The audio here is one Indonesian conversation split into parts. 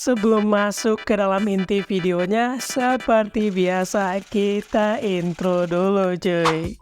Sebelum masuk ke dalam inti videonya, seperti biasa kita intro dulu cuy.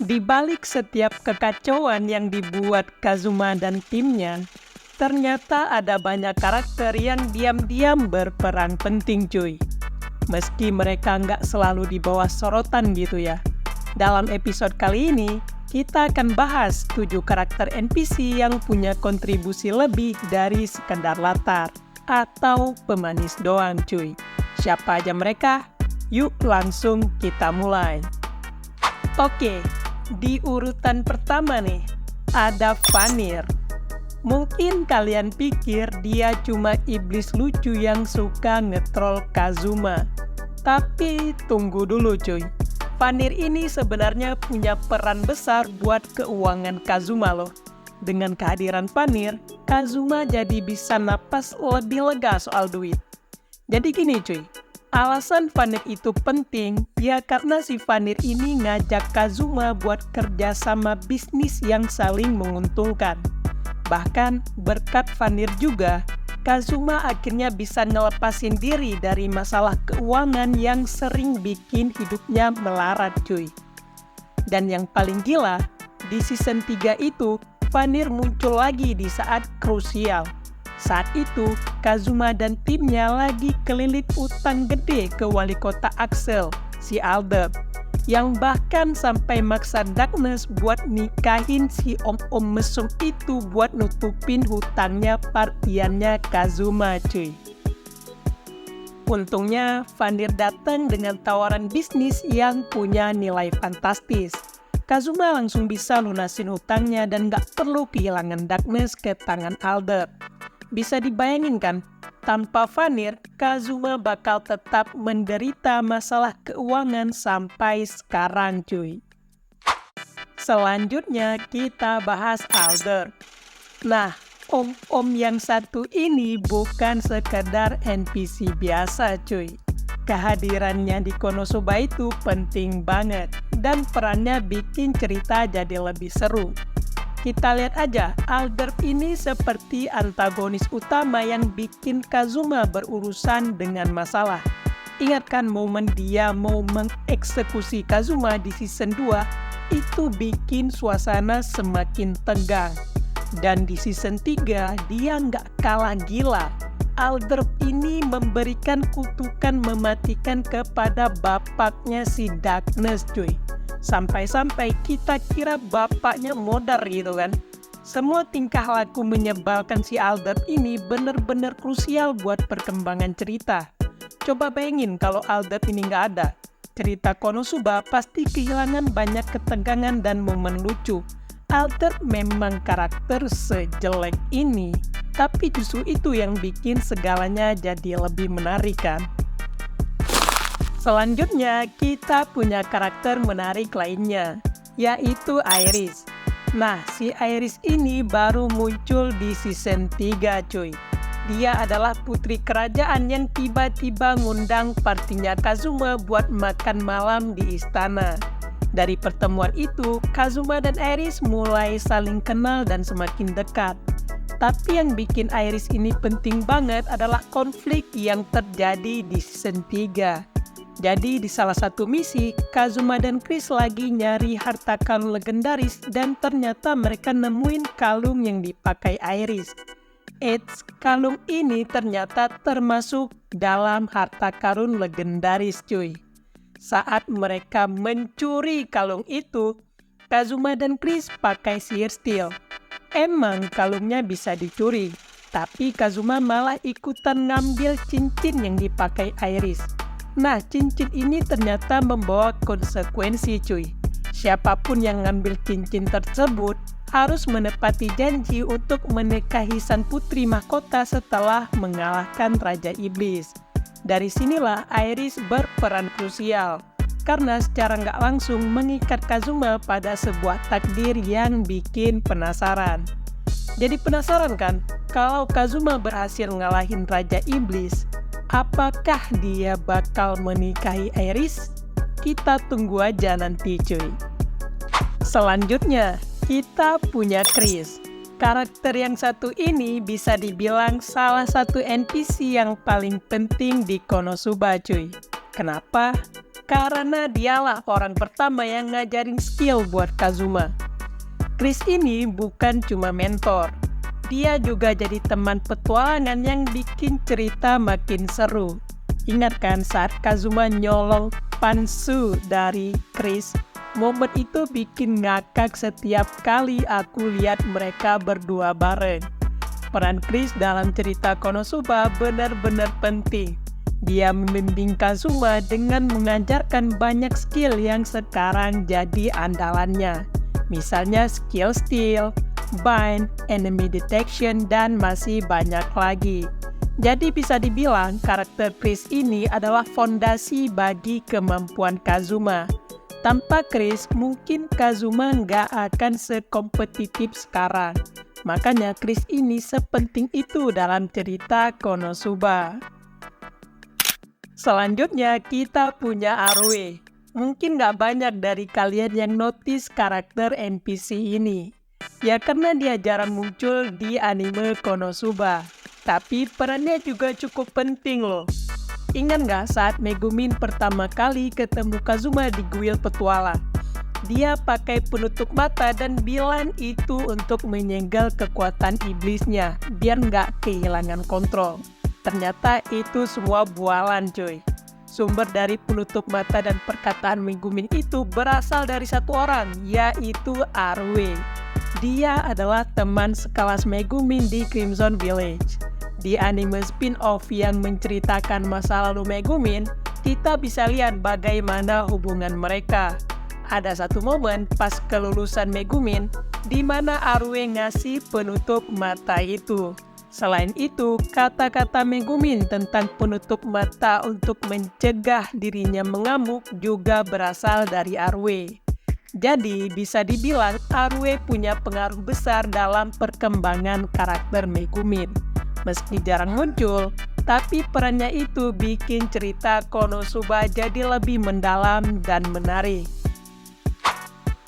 Di balik setiap kekacauan yang dibuat Kazuma dan timnya, ternyata ada banyak karakter yang diam-diam berperan penting cuy. Meski mereka nggak selalu di bawah sorotan gitu ya. Dalam episode kali ini, kita akan bahas 7 karakter NPC yang punya kontribusi lebih dari sekedar latar atau pemanis doang cuy. Siapa aja mereka? Yuk langsung kita mulai. Oke. Di urutan pertama nih, ada Vanir. Mungkin kalian pikir dia cuma iblis lucu yang suka ngetrol Kazuma. Tapi tunggu dulu cuy. Vanir ini sebenarnya punya peran besar buat keuangan Kazuma loh. Dengan kehadiran Vanir, Kazuma jadi bisa napas lebih lega soal duit. Jadi gini cuy. Alasan Vanir itu penting ya karena si Vanir ini ngajak Kazuma buat kerja sama bisnis yang saling menguntungkan. Bahkan berkat Vanir juga, Kazuma akhirnya bisa ngelepasin diri dari masalah keuangan yang sering bikin hidupnya melarat cuy. Dan yang paling gila, di season 3 itu Vanir muncul lagi di saat krusial. Saat itu, Kazuma dan timnya lagi kelilit utang gede ke wali kota Axel, si Aldab, yang bahkan sampai maksa Darkness buat nikahin si om-om mesum itu buat nutupin hutangnya partiannya Kazuma cuy. Untungnya, Vanir datang dengan tawaran bisnis yang punya nilai fantastis. Kazuma langsung bisa lunasin hutangnya dan gak perlu kehilangan Darkness ke tangan Aldab. Bisa dibayangin kan, tanpa Vanir, Kazuma bakal tetap menderita masalah keuangan sampai sekarang cuy. Selanjutnya kita bahas Alder. Nah, om-om yang satu ini bukan sekedar NPC biasa cuy. Kehadirannya di Konosuba itu penting banget dan perannya bikin cerita jadi lebih seru. Kita lihat aja, Alder ini seperti antagonis utama yang bikin Kazuma berurusan dengan masalah. Ingat kan momen dia mau mengeksekusi Kazuma di season 2, itu bikin suasana semakin tegang. Dan di season 3, dia nggak kalah gila. Alder ini memberikan kutukan mematikan kepada bapaknya si Darkness cuy. Sampai-sampai kita kira bapaknya modar gitu kan. Semua tingkah laku menyebalkan si Aldab ini bener-bener krusial buat perkembangan cerita. Coba bayangin kalau Aldab ini nggak ada. Cerita Konosuba pasti kehilangan banyak ketegangan dan momen lucu. Aldab memang karakter sejelek ini, tapi justru itu yang bikin segalanya jadi lebih menarik kan. Selanjutnya, kita punya karakter menarik lainnya, yaitu Iris. Nah, si Iris ini baru muncul di season 3 cuy. Dia adalah putri kerajaan yang tiba-tiba ngundang partinya Kazuma buat makan malam di istana. Dari pertemuan itu, Kazuma dan Iris mulai saling kenal dan semakin dekat. Tapi yang bikin Iris ini penting banget adalah konflik yang terjadi di season 3. Jadi di salah satu misi, Kazuma dan Chris lagi nyari harta karun legendaris dan ternyata mereka nemuin kalung yang dipakai Iris. Eits, kalung ini ternyata termasuk dalam harta karun legendaris cuy. Saat mereka mencuri kalung itu, Kazuma dan Chris pakai sihir steel. Emang kalungnya bisa dicuri, tapi Kazuma malah ikutan ngambil cincin yang dipakai Iris. Nah, cincin ini ternyata membawa konsekuensi cuy. Siapapun yang ngambil cincin tersebut harus menepati janji untuk menikahi sang putri mahkota setelah mengalahkan Raja Iblis. Dari sinilah Iris berperan krusial, karena secara nggak langsung mengikat Kazuma pada sebuah takdir yang bikin penasaran. Jadi penasaran kan, kalau Kazuma berhasil ngalahin Raja Iblis, apakah dia bakal menikahi Iris? Kita tunggu aja nanti cuy. Selanjutnya, kita punya Chris. Karakter yang satu ini bisa dibilang salah satu NPC yang paling penting di Konosuba cuy. Kenapa? Karena dialah orang pertama yang ngajarin skill buat Kazuma. Chris ini bukan cuma mentor, dia juga jadi teman petualangan yang bikin cerita makin seru. Ingat kan saat Kazuma nyolong Pansu dari Chris? Momen itu bikin ngakak setiap kali aku lihat mereka berdua bareng. Peran Chris dalam cerita Konosuba benar-benar penting. Dia membimbing Kazuma dengan mengajarkan banyak skill yang sekarang jadi andalannya. Misalnya skill steal, bind, enemy detection, dan masih banyak lagi. Jadi bisa dibilang karakter Chris ini adalah fondasi bagi kemampuan Kazuma. Tanpa Chris, mungkin Kazuma nggak akan sekompetitif sekarang. Makanya Chris ini sepenting itu dalam cerita Konosuba. Selanjutnya kita punya Arue. Mungkin nggak banyak dari kalian yang notice karakter NPC ini. Ya karena dia jarang muncul di anime Konosuba. Tapi perannya juga cukup penting loh. Ingat nggak saat Megumin pertama kali ketemu Kazuma di kuil petualang? Dia pakai penutup mata dan bilang itu untuk menyegel kekuatan iblisnya, biar nggak kehilangan kontrol. Ternyata itu semua bualan cuy. Sumber dari penutup mata dan perkataan Megumin itu berasal dari satu orang, yaitu Arue. Dia adalah teman sekelas Megumin di Crimson Village. Di anime spin-off yang menceritakan masa lalu Megumin, kita bisa lihat bagaimana hubungan mereka. Ada satu momen pas kelulusan Megumin, di mana Arue ngasih penutup mata itu. Selain itu, kata-kata Megumin tentang penutup mata untuk mencegah dirinya mengamuk juga berasal dari Arue. Jadi, bisa dibilang Arue punya pengaruh besar dalam perkembangan karakter Megumin. Meski jarang muncul, tapi perannya itu bikin cerita Konosuba jadi lebih mendalam dan menarik.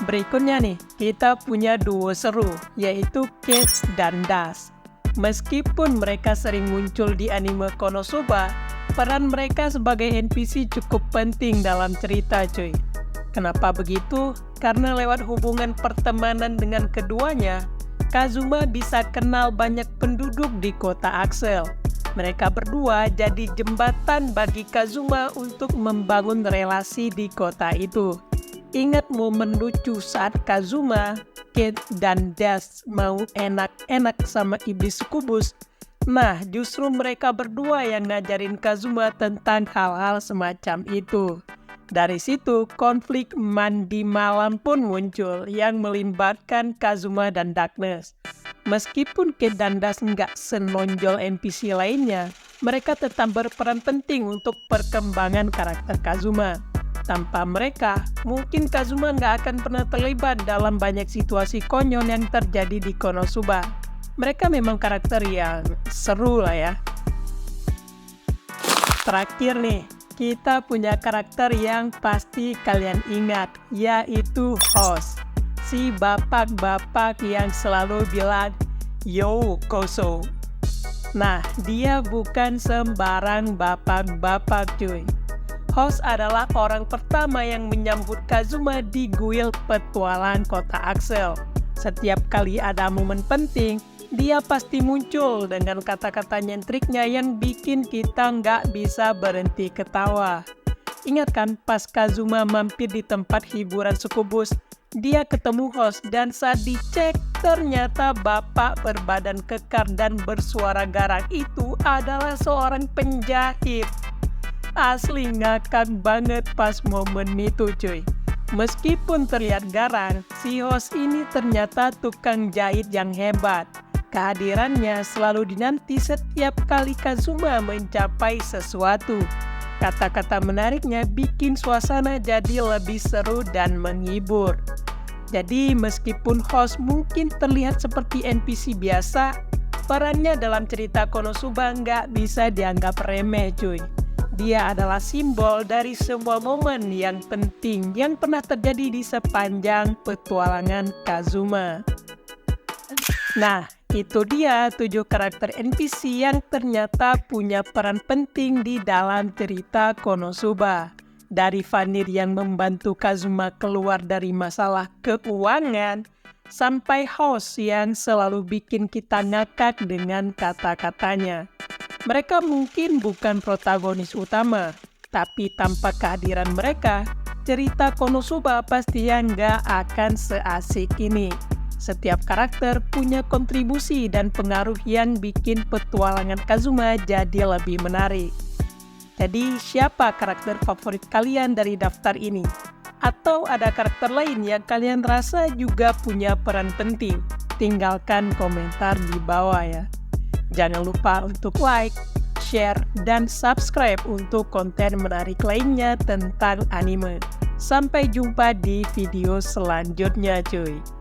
Berikutnya nih, kita punya duo seru, yaitu Cage dan Dash. Meskipun mereka sering muncul di anime Konosuba, peran mereka sebagai NPC cukup penting dalam cerita cuy. Kenapa begitu? Karena lewat hubungan pertemanan dengan keduanya, Kazuma bisa kenal banyak penduduk di kota Axel. Mereka berdua jadi jembatan bagi Kazuma untuk membangun relasi di kota itu. Ingat momen lucu saat Kazuma, Kate, dan Dash mau enak-enak sama iblis Sukubus? Nah, justru mereka berdua yang ngajarin Kazuma tentang hal-hal semacam itu. Dari situ, konflik mandi malam pun muncul yang melibatkan Kazuma dan Darkness. Meskipun Kate dan Dash nggak senonjol NPC lainnya, mereka tetap berperan penting untuk perkembangan karakter Kazuma. Tanpa mereka, mungkin Kazuma nggak akan pernah terlibat dalam banyak situasi konyol yang terjadi di Konosuba. Mereka memang karakter yang seru lah ya. Terakhir nih, kita punya karakter yang pasti kalian ingat, yaitu Host. Si bapak-bapak yang selalu bilang, "Yo, Koso." Nah, dia bukan sembarang bapak-bapak cuy. Host adalah orang pertama yang menyambut Kazuma di kuil petualang kota Axel. Setiap kali ada momen penting, dia pasti muncul dengan kata-kata nyentriknya yang bikin kita nggak bisa berhenti ketawa. Ingat kan pas Kazuma mampir di tempat hiburan Sukubus, dia ketemu Host dan saat dicek ternyata bapak berbadan kekar dan bersuara garang itu adalah seorang penjahit. Asli ngakak banget pas momen itu cuy. Meskipun terlihat garang, si host ini ternyata tukang jahit yang hebat. Kehadirannya selalu dinanti setiap kali Kazuma mencapai sesuatu. Kata-kata menariknya bikin suasana jadi lebih seru dan menghibur. Jadi meskipun host mungkin terlihat seperti NPC biasa, perannya dalam cerita Konosuba nggak bisa dianggap remeh cuy. Dia adalah simbol dari semua momen yang penting yang pernah terjadi di sepanjang petualangan Kazuma. Nah, itu dia 7 karakter NPC yang ternyata punya peran penting di dalam cerita Konosuba. Dari Vanir yang membantu Kazuma keluar dari masalah keuangan, sampai host yang selalu bikin kita ngakak dengan kata-katanya. Mereka mungkin bukan protagonis utama, tapi tanpa kehadiran mereka, cerita Konosuba pastinya nggak akan seasik ini. Setiap karakter punya kontribusi dan pengaruh yang bikin petualangan Kazuma jadi lebih menarik. Jadi, siapa karakter favorit kalian dari daftar ini? Atau ada karakter lain yang kalian rasa juga punya peran penting? Tinggalkan komentar di bawah ya. Jangan lupa untuk like, share, dan subscribe untuk konten menarik lainnya tentang anime. Sampai jumpa di video selanjutnya cuy.